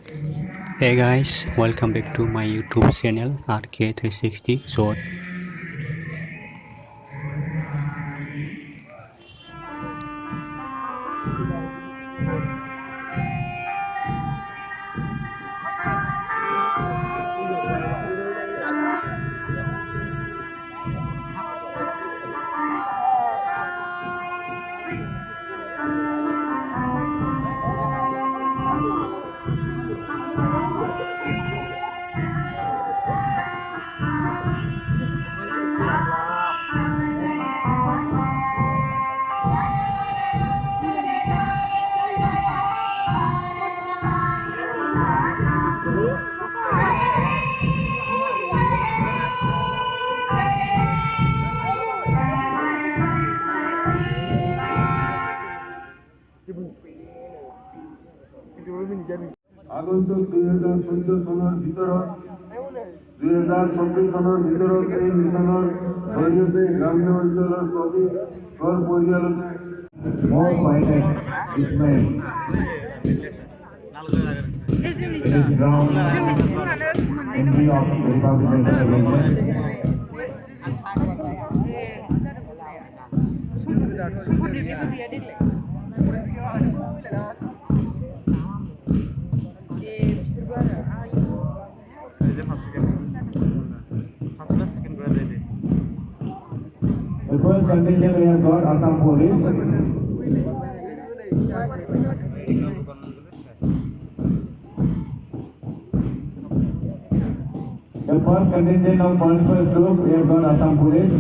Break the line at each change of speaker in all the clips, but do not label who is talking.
Hey guys, welcome back to my YouTube channel RK360. So
আগন্তুক 2014 সনের ভিতৰত 2026 সনৰ ভিতৰত এই মিছনৰ জৰিয়তে গ্ৰাম্য অঞ্চলৰ প্ৰতি ঘৰ পৰিয়ালকে
more vital Ismail. It is ground entry of Republic The first contingent we have got Assam Police. The first contingent of Constable Group we have got Assam Police.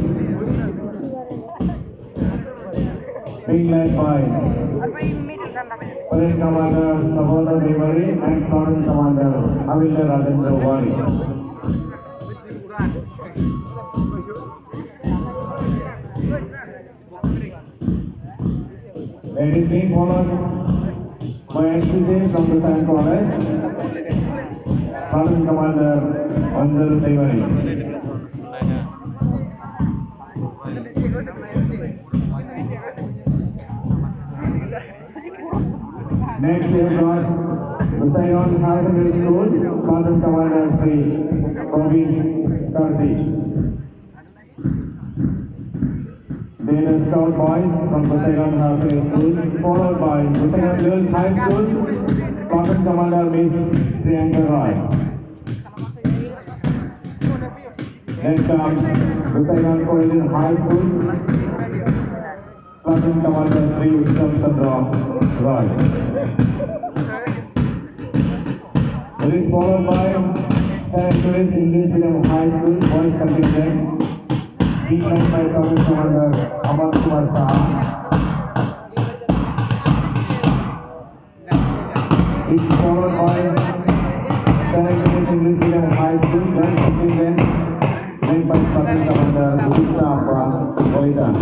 Being led by Parade Commander Sabodar Devari and Squadron Commander Havildar Rajendra Wari. It is being followed by NCC from the Science College, Squadron Commander Anjal Devari. Next we have got Gossaigaon High School, Squadron Commander Sri Praveen Karthi. Then Scout Boys from Gossaigaon High School, followed by Gossaigaon Girls High School, Squadron Commander Miss Priyanka Roy. Then comes Gossaigaon Collegiate High School, Squadron Commander Sri Uttam Chandra Roy. It is followed by St. Louis English Medium High School, Boys Contingent, being led by Squadron Commander Amar Kumar Saha. It's followed by St. Louis English Medium High School, Boys Contingent, led by Squadron Commander Udita Appa Waitan.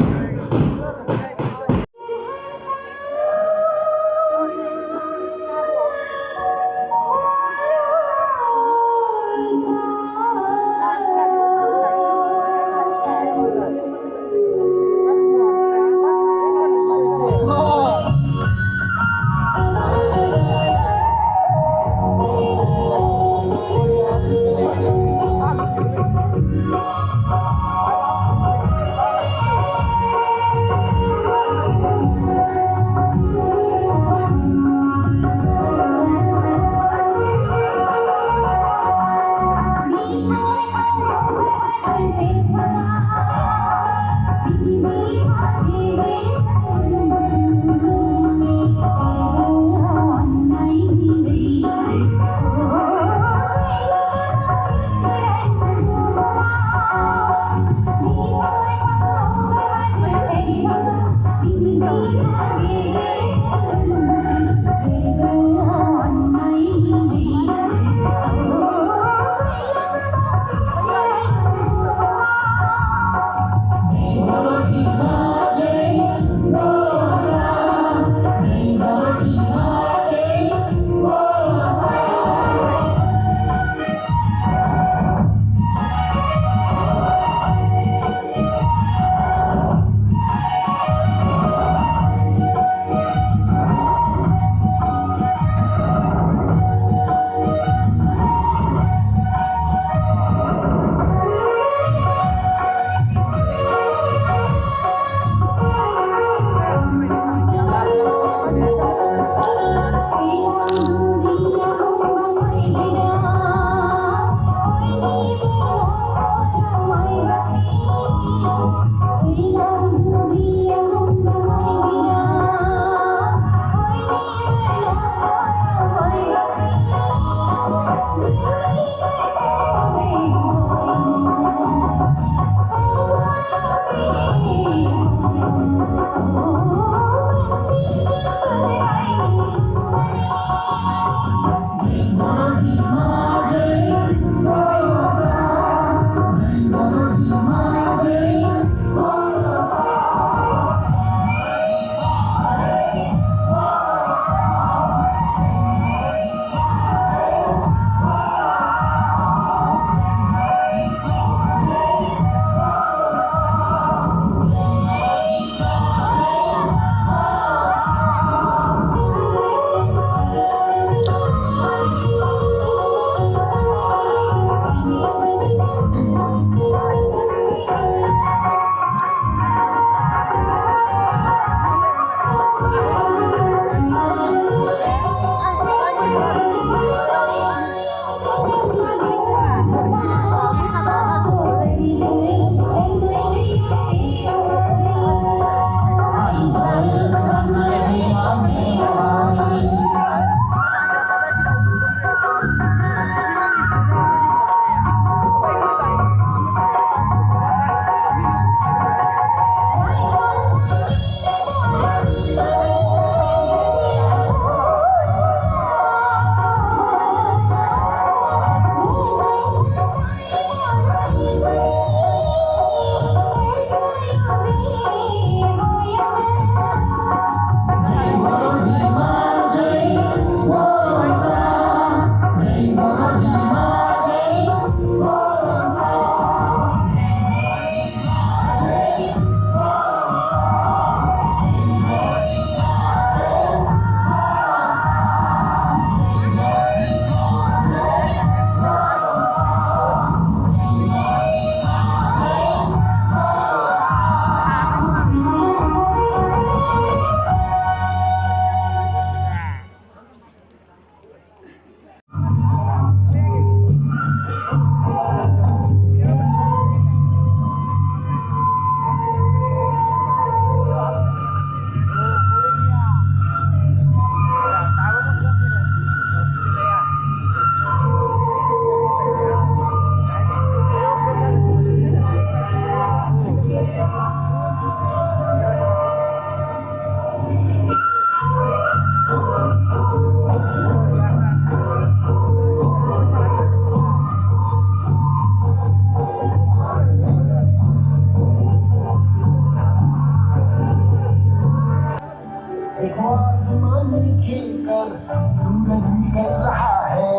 आसमान में खिलकर सूरज निकल रहा है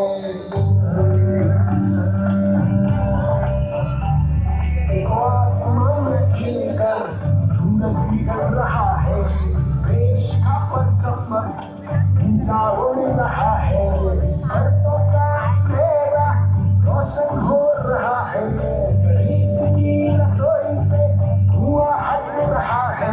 आसमान में खिलकर सूरज निकल रहा है देश का पंचम हिंसा उड़ रहा है बरसों का अंधेरा रोशन हो रहा है गरीब की रसोई से धुआं हट रहा है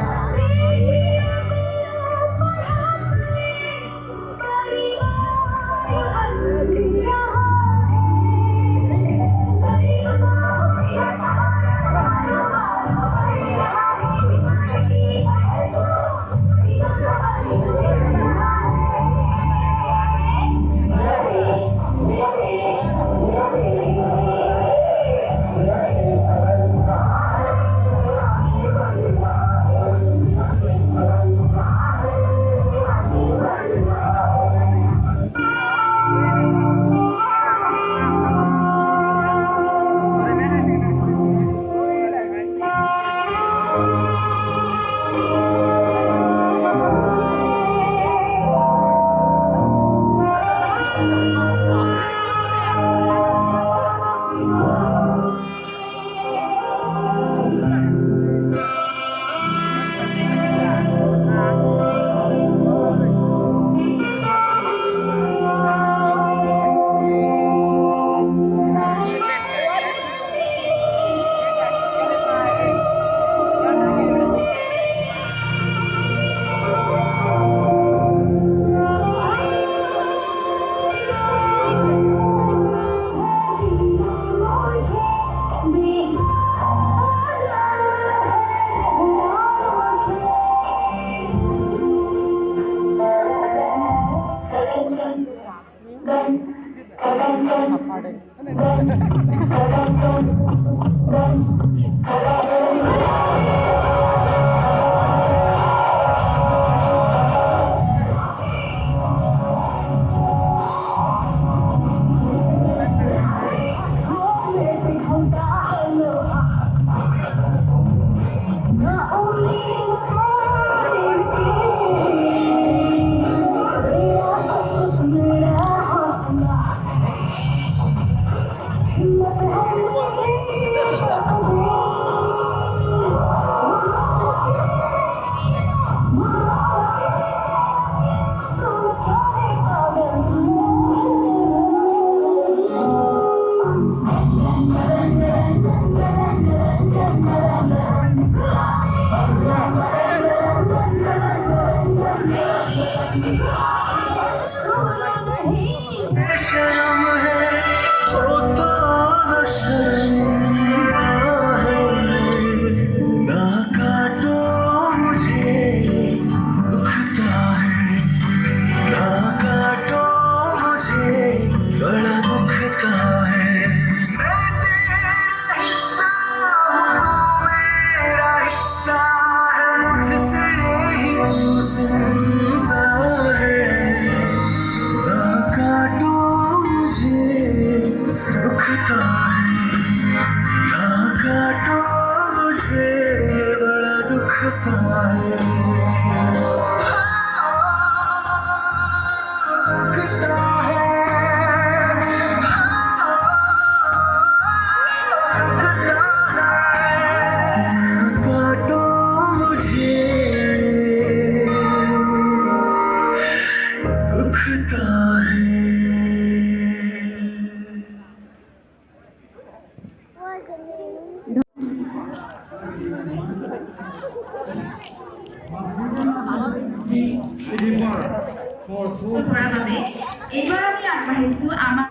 এইবাৰ আমি আগবাঢ়িছো আমাৰ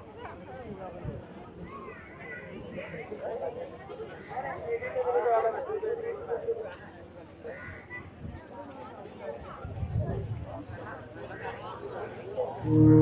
Mm-hmm.